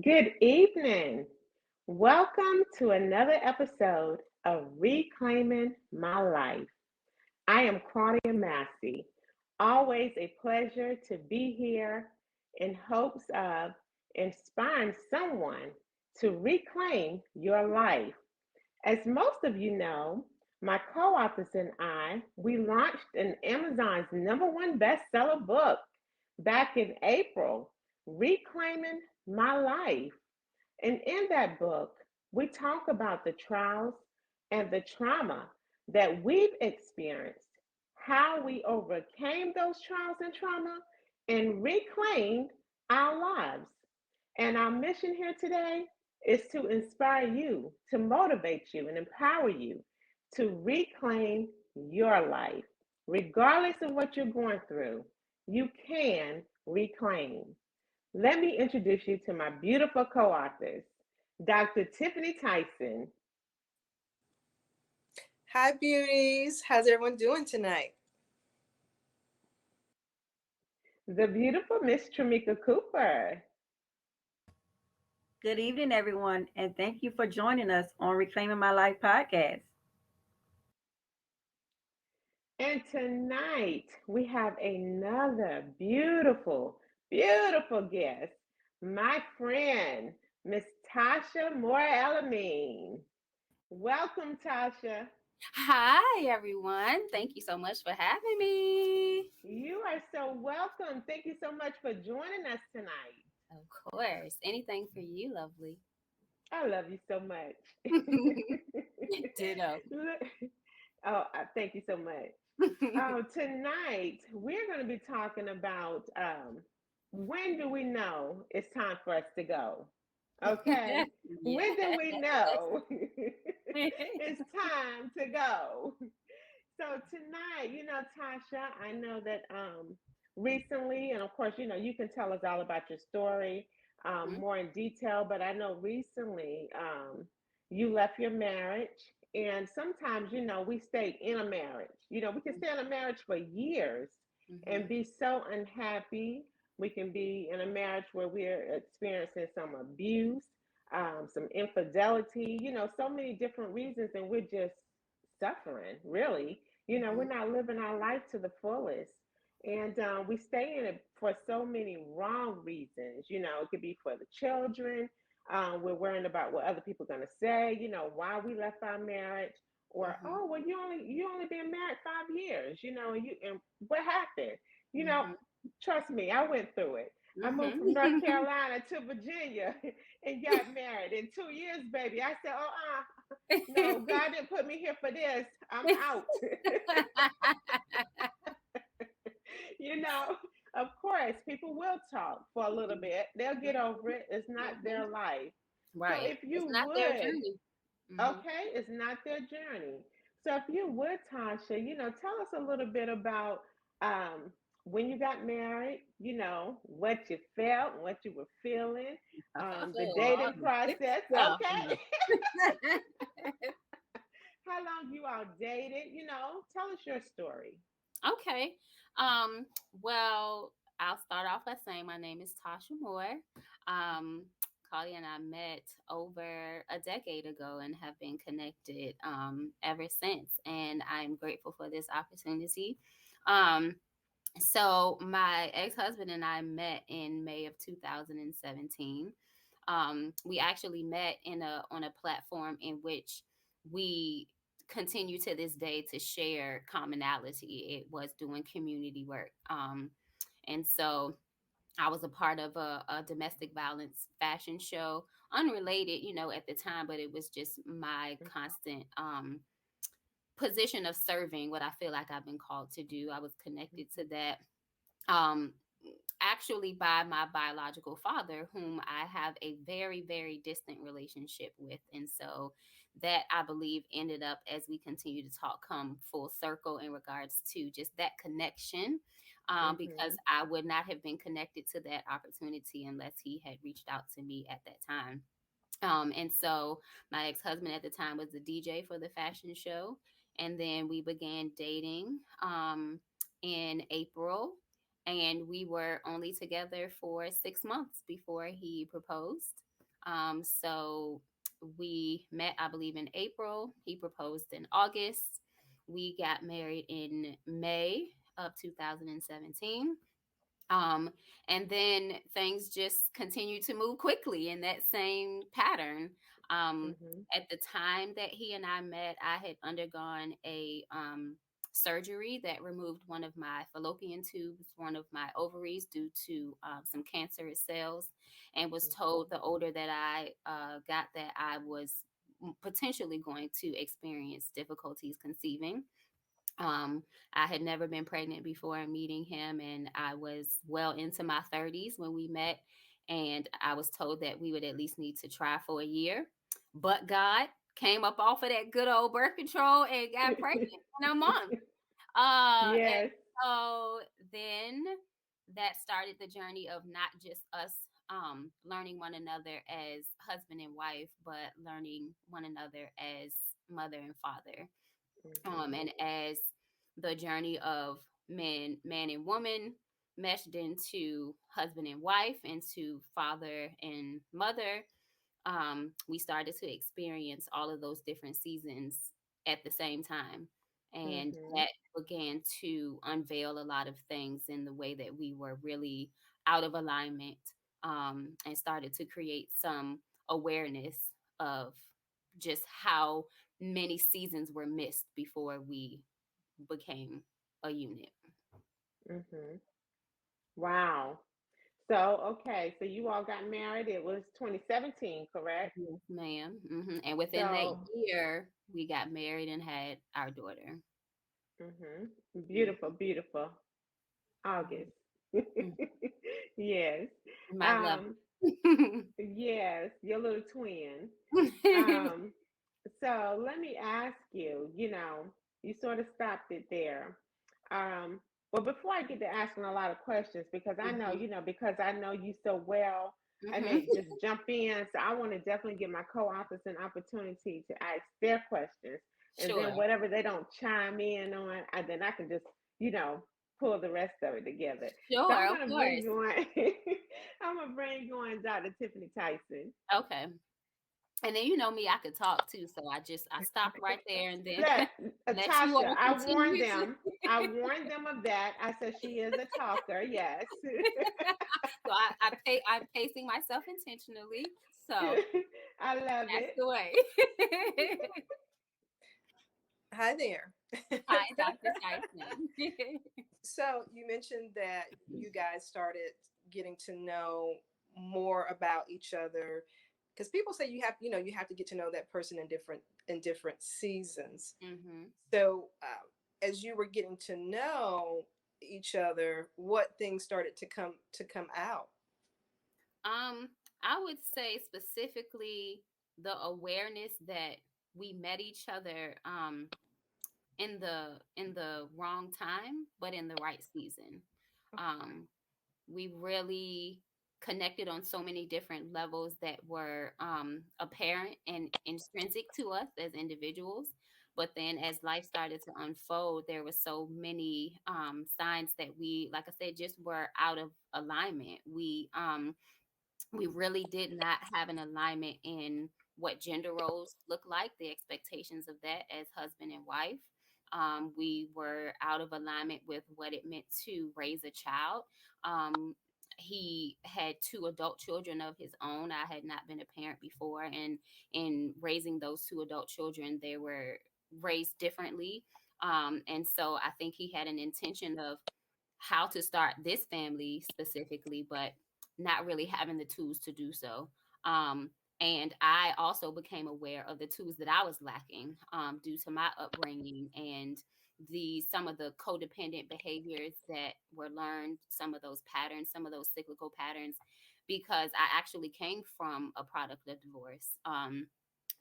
Good evening. Welcome to another episode of Reclaiming My Life. I am Claudia Massey. Always a pleasure to be here in hopes of inspiring someone to reclaim your life. As most of you know, my co-authors and we launched an Amazon's #1 bestseller book back in April, Reclaiming My Life. And in that book, we talk about the trials and the trauma that we've experienced, how we overcame those trials and trauma, and reclaimed our lives. And our mission here today is to inspire you, to motivate you, and empower you to reclaim your life. Regardless of what you're going through, you can reclaim. Let me introduce you to my beautiful co-authors, Dr. Tiffany Tyson. Hi, beauties. How's everyone doing tonight? The beautiful Miss Tramika Cooper. Good evening, everyone, and thank you for joining us on Reclaiming My Life podcast. And tonight we have another beautiful, beautiful guest, my friend, Miss Tasha Amin. Welcome, Tasha. Hi, everyone. Thank you so much for having me. You are so welcome. Thank you so much for joining us tonight. Of course. Anything for you, lovely. I love you so much. Ditto. Thank you so much. Tonight, we're going to be talking about when do we know it's time for us to go? Okay. When do we know it's time to go? So tonight, Tasha, I know that recently, and of course, you can tell us all about your story more in detail, but I know recently you left your marriage. And sometimes, we stay in a marriage. We can stay in a marriage for years and be so unhappy. We can be in a marriage where we're experiencing some abuse, some infidelity, so many different reasons, and we're just suffering, really. We're not living our life to the fullest. And we stay in it for so many wrong reasons. It could be for the children. We're worrying about what other people are going to say, why we left our marriage. Or, oh, well, you only been married 5 years, and what happened? Trust me, I went through it. I moved from North Carolina to Virginia and got married. In 2 years, baby, I said, no, God didn't put me here for this. I'm out. Of course, people will talk for a little bit. They'll get over it. It's not their life. Right. So if you it's not would, their journey. Okay, it's not their journey. So if you would, Tasha, tell us a little bit about when you got married, what you felt, what you were feeling, the dating process. Okay. How long you all dated, tell us your story. Okay. Well, I'll start off by saying my name is Tasha Moore. Claudia and I met over a decade ago and have been connected ever since. And I'm grateful for this opportunity. So my ex-husband and I met in May of 2017. We actually met on a platform in which we continue to this day to share commonality. It was doing community work. And so I was a part of a domestic violence fashion show, unrelated, at the time, but it was just my constant position of serving what I feel like I've been called to do. I was connected to that. Um, Actually by my biological father, whom I have a very, very distant relationship with. And so that, I believe, ended up, as we continue to talk, come full circle in regards to just that connection, because I would not have been connected to that opportunity unless he had reached out to me at that time. And so my ex-husband at the time was the DJ for the fashion show. And then we began dating in April. And we were only together for 6 months before he proposed. So we met, I believe, in April. He proposed in August. We got married in May of 2017. Um, and then things just continue to move quickly in that same pattern. Mm-hmm. At the time that he and I met, I had undergone a surgery that removed one of my fallopian tubes, one of my ovaries, due to some cancerous cells, and was told the older that I got that I was potentially going to experience difficulties conceiving. um, I had never been pregnant before meeting him, and I was well into my 30s when we met. And I was told that we would at least need to try for a year. But God came up off of that good old birth control and got pregnant in a month. And Yes. so then that started the journey of not just us learning one another as husband and wife, but learning one another as mother and father. Mm-hmm. And as the journey of man and woman meshed into husband and wife, into father and mother, we started to experience all of those different seasons at the same time. And Mm-hmm. that began to unveil a lot of things in the way that we were really out of alignment, and started to create some awareness of just how many seasons were missed before we became a unit. Mm-hmm. Wow. So, okay, so you all got married. It was 2017, correct? Yes, ma'am. And within that So, year, we got married and had our daughter. beautiful, beautiful. August. Mhm. Yes. My love. Um, yes, your little twin. Um, so let me ask you, you sort of stopped it there. Um, well, before I get to asking a lot of questions, because I know, Mhm. because I know you so well, I Mhm. may just jump in. So I want to definitely give my co-authors an opportunity to ask their questions. And Sure. then whatever they don't chime in on, then I can just, you know, pull the rest of it together. So Sure, I'm of going to bring course. you on, I'm going to bring you on Dr. Tiffany Tyson. Okay. And then you know me, I could talk too, so I stopped right there and then Look, let you Tasha, all I warned continue to. them. I warned them of that. I said she is a talker. Yes. So I'm pacing myself intentionally. So I love that's it. the way. Hi there. Hi, Dr. Tyson. So you mentioned that you guys started getting to know more about each other because people say you have to get to know that person in different seasons. hmm So as you were getting to know each other, what things started to come out? Um, I would say specifically the awareness that we met each other in the wrong time, but in the right season. Um, we really connected on so many different levels that were apparent and intrinsic to us as individuals. But then as life started to unfold, there were so many signs that we, like I said, just were out of alignment. We really did not have an alignment in what gender roles look like, the expectations of that as husband and wife. We were out of alignment with what it meant to raise a child. Um, he had two adult children of his own. I had not been a parent before, and in raising those two adult children, they were raised differently. And so I think he had an intention of how to start this family specifically, but not really having the tools to do so. Um, and I also became aware of the tools that I was lacking due to my upbringing and the some of the codependent behaviors that were learned, some of those patterns, some of those cyclical patterns, because I actually came from a product of divorce.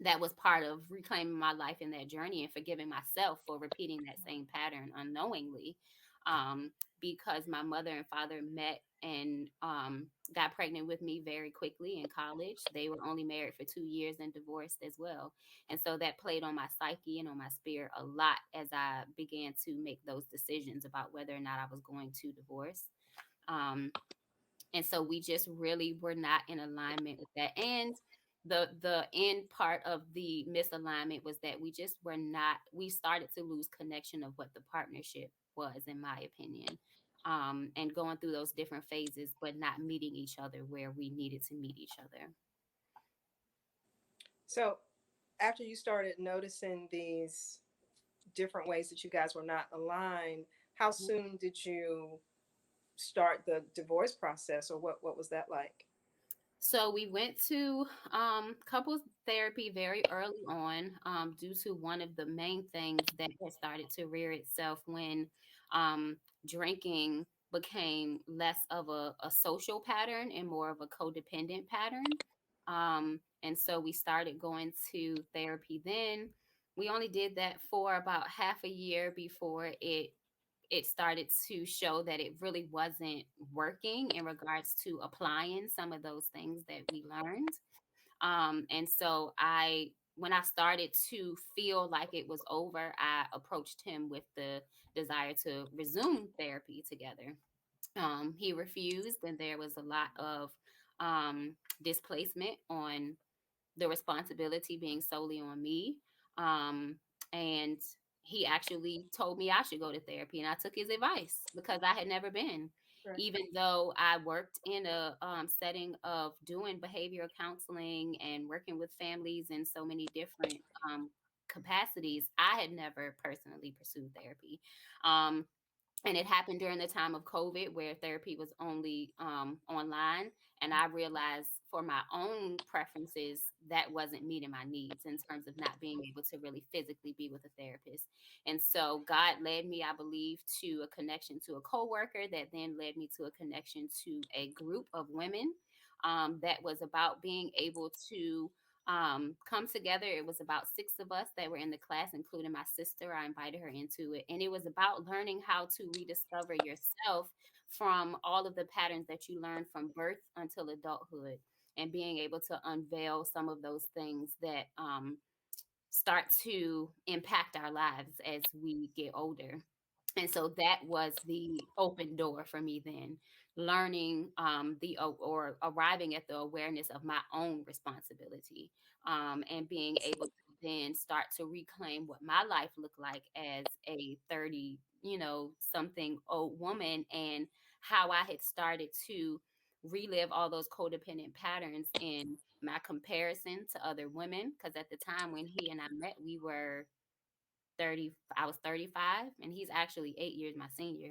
That was part of reclaiming my life in that journey and forgiving myself for repeating that same pattern unknowingly. Um, because my mother and father met and got pregnant with me very quickly in college. They were only married for 2 years and divorced as well. And so that played on my psyche and on my spirit a lot as I began to make those decisions about whether or not I was going to divorce. Um, and so we just really were not in alignment with that. And the end part of the misalignment was that we just were not, we started to lose connection of what the partnership was, in my opinion. And going through those different phases but not meeting each other where we needed to meet each other. So after you started noticing these different ways that you guys were not aligned, how soon did you start the divorce process, or what was that like? So we went to couples therapy very early on, due to one of the main things that had started to rear itself when um, drinking became less of a social pattern and more of a codependent pattern. And so we started going to therapy then. We only did that for about half a year before it started to show that it really wasn't working in regards to applying some of those things that we learned. And so when I started to feel like it was over, I approached him with the desire to resume therapy together. He refused, and there was a lot of displacement on the responsibility being solely on me. Um, and he actually told me I should go to therapy, and I took his advice because I had never been. Right. Even though I worked in a setting of doing behavioral counseling and working with families in so many different capacities, I had never personally pursued therapy. Um, and it happened during the time of COVID where therapy was only online. And I realized for my own preferences, that wasn't meeting my needs in terms of not being able to really physically be with a therapist. And so God led me, I believe, to a connection to a coworker that then led me to a connection to a group of women that was about being able to come together. It was about 6 of us that were in the class, including my sister. I invited her into it. And it was about learning how to rediscover yourself from all of the patterns that you learned from birth until adulthood, and being able to unveil some of those things that start to impact our lives as we get older. And so that was the open door for me then, learning or arriving at the awareness of my own responsibility, and being able to then start to reclaim what my life looked like as a 30, something old woman, and how I had started to relive all those codependent patterns in my comparison to other women. Because at the time when he and I met, we were 30, I was 35, and he's actually 8 years my senior.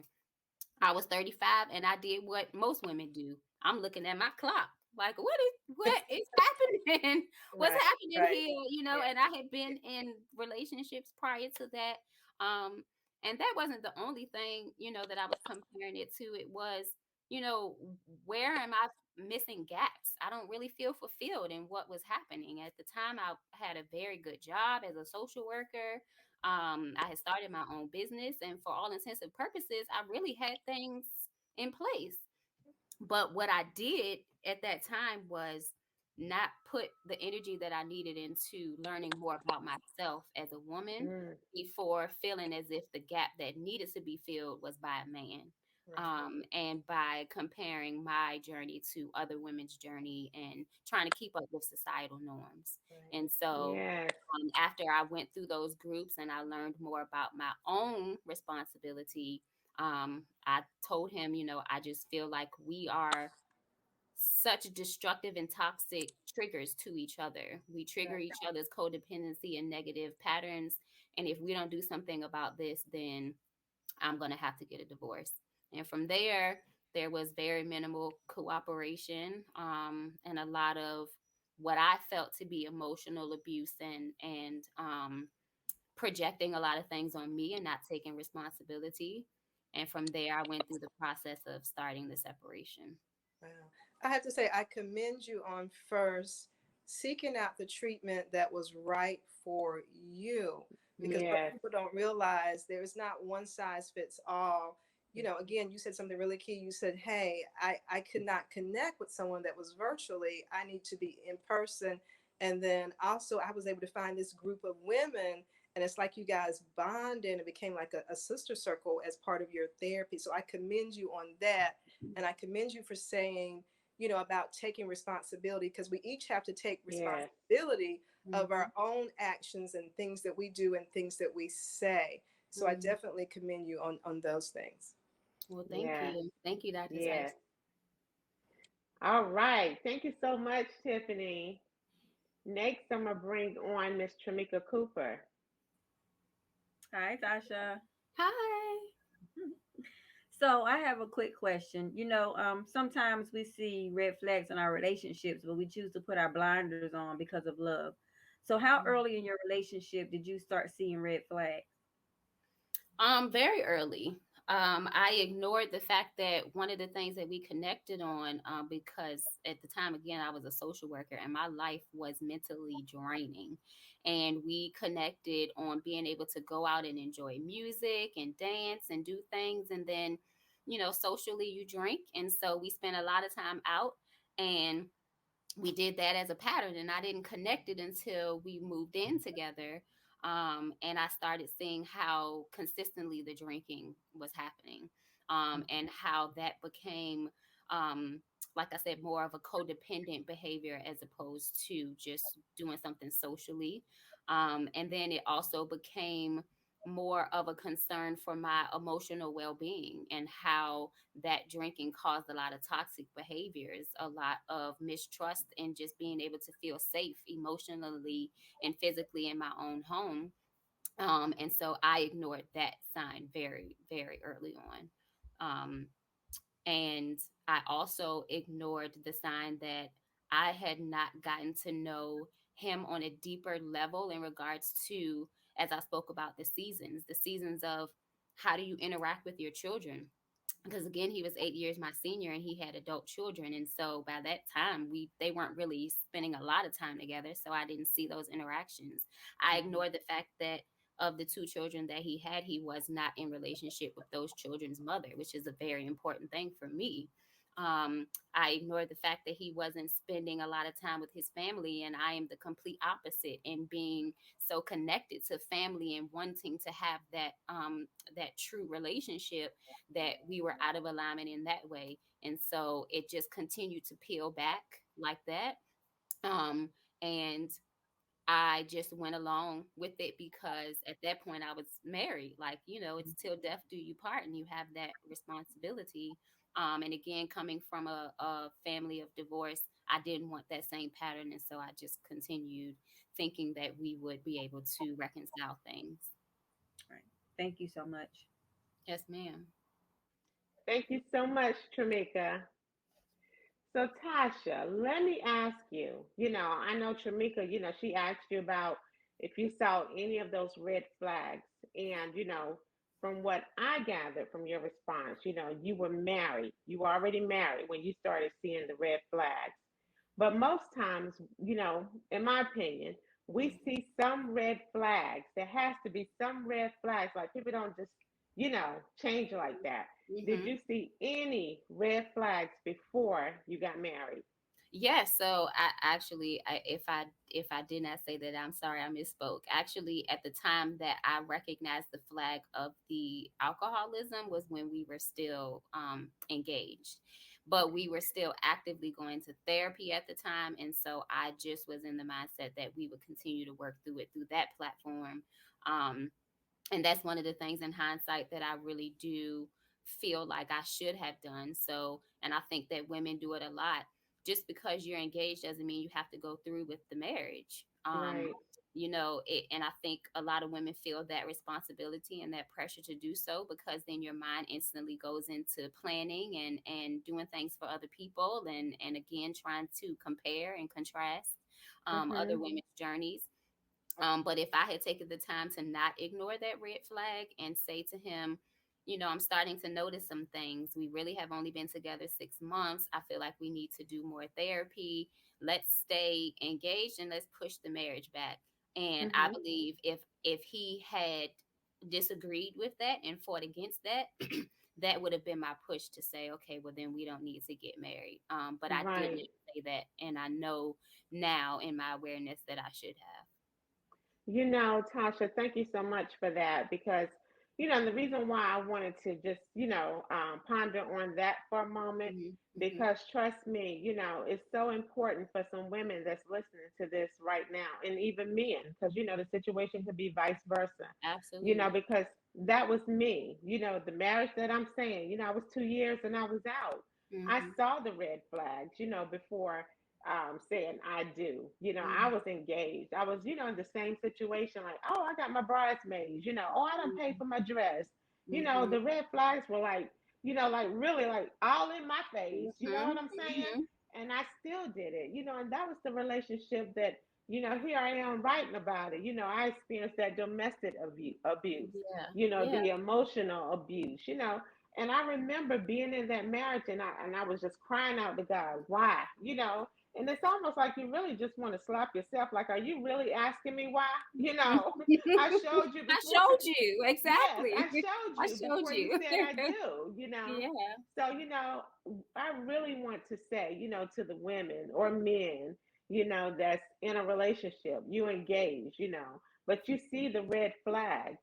I was 35, and I did what most women do. I'm looking at my clock. Like, what is happening? What's Right, happening right. here? Yeah. And I had been in relationships prior to that. Um, and that wasn't the only thing, that I was comparing it to. It was, you know, where am I missing gaps? I don't really feel fulfilled in what was happening. At the time, I had a very good job as a social worker. I had started my own business, and for all intents and purposes, I really had things in place. But what I did at that time was not put the energy that I needed into learning more about myself as a woman Mm, before feeling as if the gap that needed to be filled was by a man. Right, And by comparing my journey to other women's journey and trying to keep up with societal norms. right. And so yes. after I went through those groups and I learned more about my own responsibility, I told him, I just feel like we are such destructive and toxic triggers to each other. We trigger Right. each other's codependency and negative patterns. And if we don't do something about this, then I'm going to have to get a divorce. And from there was very minimal cooperation, and a lot of what I felt to be emotional abuse and projecting a lot of things on me and not taking responsibility. And from there, I went through the process of starting the separation. Wow. I have to say, I commend you on first seeking out the treatment that was right for you. Because what Yes. people don't realize, there's not one size fits all. Again, you said something really key. You said, hey, I could not connect with someone that was virtually. I need to be in person. And then also, I was able to find this group of women. And it's like you guys bonded and it became like a sister circle as part of your therapy. So I commend you on that. And I commend you for saying, about taking responsibility, because we each have to take Yes. responsibility of Mhm. our own actions and things that we do and things that we say. So I Mhm. definitely commend you on those things. Well, thank Yes. you. Thank you, Dr. Tasha. Yes. All right. Thank you so much, Tiffany. Next, I'm gonna bring on Miss Tramika Cooper. Hi, Tasha. Hi. So I have a quick question. Sometimes we see red flags in our relationships, but we choose to put our blinders on because of love. So how early in your relationship did you start seeing red flags? Very early. I ignored the fact that one of the things that we connected on, because at the time, again, I was a social worker and my life was mentally draining. And we connected on being able to go out and enjoy music and dance and do things. And then, socially, you drink. And so we spent a lot of time out. And we did that as a pattern, and I didn't connect it until we moved in together. And I started seeing how consistently the drinking was happening, and how that became, um, like I said, more of a codependent behavior as opposed to just doing something socially. And then it also became more of a concern for my emotional well-being, and how that drinking caused a lot of toxic behaviors, a lot of mistrust, and just being able to feel safe emotionally and physically in my own home. And so I ignored that sign very, very early on. Um, and I also ignored the sign that I had not gotten to know him on a deeper level in regards to, as I spoke about, the seasons of how do you interact with your children, because again, he was 8 years my senior and he had adult children, and so by that time they weren't really spending a lot of time together, so I didn't see those interactions. I ignored the fact that of the two children that he was not in relationship with those children's mother, which is a very important thing for me. I ignored the fact that he wasn't spending a lot of time with his family, and I am the complete opposite in being so connected to family and wanting to have that true relationship, that we were out of alignment in that way. And so it just continued to peel back like that. Um, and I just went along with it because at that point I was married. Like, it's till death do you part, and you have that responsibility. And again, coming from a family of divorce, I didn't want that same pattern. And so I just continued thinking that we would be able to reconcile things. Right. Thank you so much. Yes, ma'am. Thank you so much, Tramika. So, Tasha, let me ask you, I know Tramika, she asked you about if you saw any of those red flags. And, from what I gathered from your response, you were married. You were already married when you started seeing the red flags. But most times, in my opinion, we see some red flags. There has to be some red flags. Like people don't just, change like that. Did Mm-hmm. you see any red flags before you got married? Yeah, so I actually, if I did not say that, I'm sorry, I misspoke. Actually, at the time that I recognized the flag of the alcoholism was when we were still engaged, but we were still actively going to therapy at the time, and so I just was in the mindset that we would continue to work through it through that platform. Um, and that's one of the things in hindsight that I really do feel like I should have done. So, and I think that women do it a lot. Just because you're engaged doesn't mean you have to go through with the marriage. Right. And I think a lot of women feel that responsibility and that pressure to do so, because then your mind instantly goes into planning and doing things for other people, and again trying to compare and contrast other Mhm. women's journeys. But if I had taken the time to not ignore that red flag and say to him, I'm starting to notice some things. We really have only been together 6 months. I feel like we need to do more therapy. Let's stay engaged and let's push the marriage back. And I Mhm. believe if he had disagreed with that and fought against that, that would have been my push to say, okay, well then we don't need to get married. But I didn't Right. say that, and I know now in my awareness that I should have. Tasha, thank you so much for that because, the reason why I wanted to just, ponder on that for a moment, Mhm. Mhm. because trust me, it's so important for some women that's listening to this right now, and even men, because, the situation could be vice versa, Absolutely. because that was me, the marriage that I'm saying, I was 2 years and I was out. I Mhm. saw the red flags, before saying I do. I Mhm. was engaged. I was, in the same situation, like, oh, I got my bridesmaids, oh, I don't pay Mhm. for my dress. Mhm. The red flags were like, like really like all in my face. You know what Mhm. I'm saying? Mhm. And I still did it, and that was the relationship that, here I am writing about it. I experienced that domestic abuse, Yeah. Yeah. the emotional abuse, and I remember being in that marriage, and I was just crying out to God, why? And it's almost like you really just want to slap yourself. Like, are you really asking me why? I showed you I before. showed you Yes, exactly. I showed I you showed before you you. said I do. Yeah. So, I really want to say, to the women or men, that's in a relationship, you engage, but you see the red flags,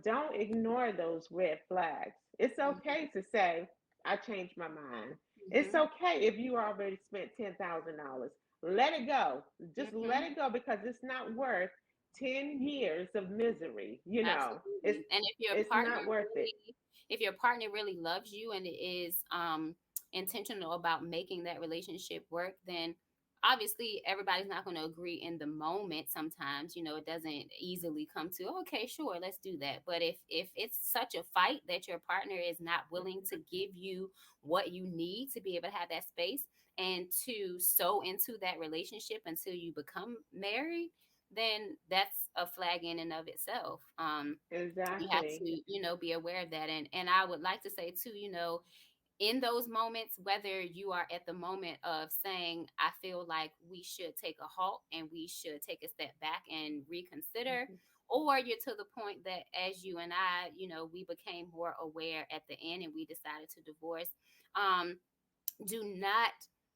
don't ignore those red flags. It's Mhm. okay to say, I changed my mind. It's Mhm. okay if you already spent $10,000. Let it go. Just let Mhm. it go, because it's not worth 10 years of misery. It's Absolutely. And it's not worth it. if your partner really loves you and is intentional about making that relationship work, then obviously everybody's not going to agree in the moment. Sometimes, it doesn't easily come to, okay, sure, let's do that. But if it's such a fight that your partner is not willing to give you what you need to be able to have that space and to sow into that relationship until you become married, then that's a flag in and of itself. You have Exactly. to, be aware of that. And I would like to say too, in those moments, whether you are at the moment of saying, I feel like we should take a halt and we should take a step back and reconsider, Mhm. or you're to the point that as you and I, we became more aware at the end and we decided to divorce. Um, do not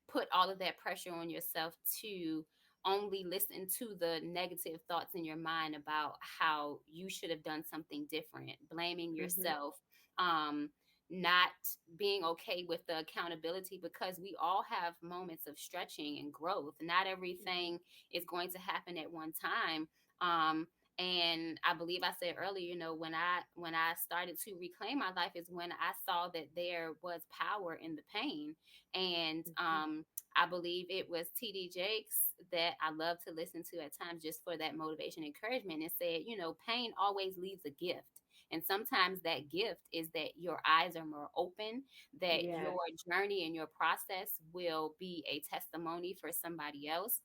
put all of that pressure on yourself to only listen to the negative thoughts in your mind about how you should have done something different, blaming Mhm. yourself, um, not being okay with the accountability, because we all have moments of stretching and growth. Not Mhm. everything is going to happen at one time. Um, and I believe I said earlier, when I started to reclaim my life is when I saw that there was power in the pain. And Mhm. I believe it was TD Jakes that I love to listen to at times just for that motivation and encouragement, and said, pain always leaves a gift. And sometimes that gift is that your eyes are more open, that Yes. your journey and your process will be a testimony for somebody else,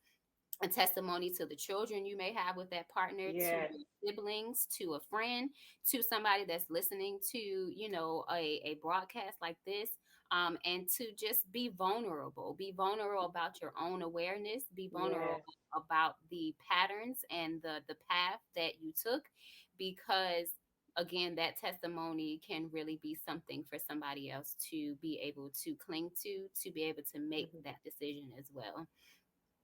a testimony to the children you may have with that partner, to Yes. your siblings, to a friend, to somebody that's listening to, a broadcast like this. And to just be vulnerable about your own awareness, be vulnerable Yes. about the patterns and the path that you took, because again, that testimony can really be something for somebody else to be able to cling to be able to make Mhm. that decision as well.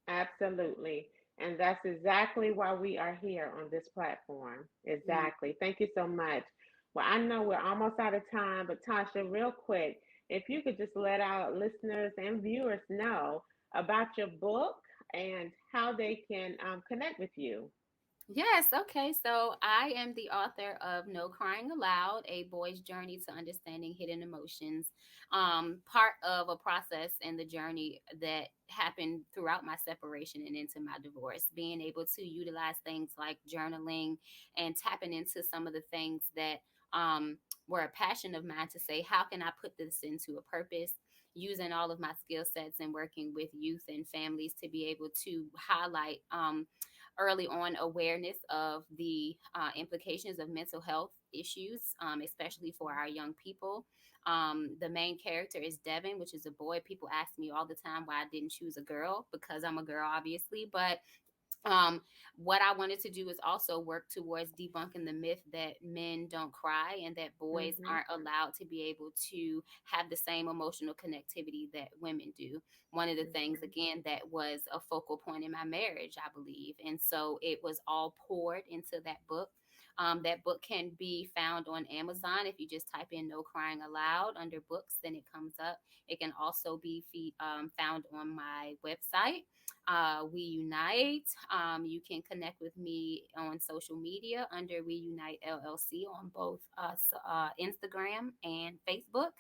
Absolutely. And that's exactly why we are here on this platform. Exactly. Thank you so much. Well, I know we're almost out of time, but Tasha, real quick, if you could just let our listeners and viewers know about your book and how they can connect with you. Yes, okay. So I am the author of No Crying Aloud, A Boy's Journey to Understanding Hidden Emotions. Part of a process and the journey that happened throughout my separation and into my divorce, being able to utilize things like journaling and tapping into some of the things that were a passion of mine, to say, how can I put this into a purpose? Using all of my skill sets and working with youth and families to be able to highlight early on awareness of the implications of mental health issues, especially for our young people. The main character is Devin, which is a boy. People ask me all the time why I didn't choose a girl, because I'm a girl, obviously, but um, what I wanted to do is also work towards debunking the myth that men don't cry and that boys Mhm. aren't allowed to be able to have the same emotional connectivity that women do. One of the things, Mhm. again, that was a focal point in my marriage, I believe. And so it was all poured into that book. That book can be found on Amazon. If you just type in No Crying Aloud under books, then it comes up. It can also be found on my website, We Unite. You can connect with me on social media under We Unite LLC on both Instagram and Facebook.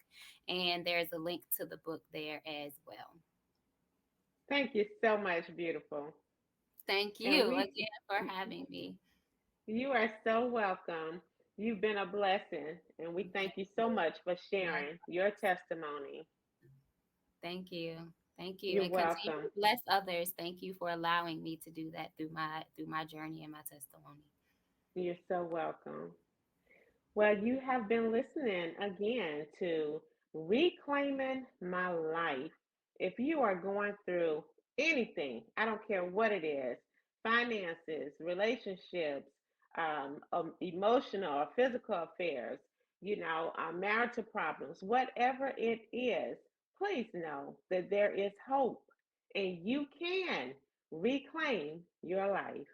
And there's a link to the book there as well. Thank you so much, beautiful. Thank And you we, again for having me. you are so welcome. You've been a blessing, and we Thank thank you so you. much for Like, sharing your testimony. thank you. Thank you. You're And continue welcome. to bless others. Thank you for allowing me to do that through my journey and my testimony. You're so welcome. Well, you have been listening again to Reclaiming My Life. If you are going through anything, I don't care what it is, finances, relationships, emotional or physical affairs, marital problems, whatever it is, please know that there is hope and you can reclaim your life.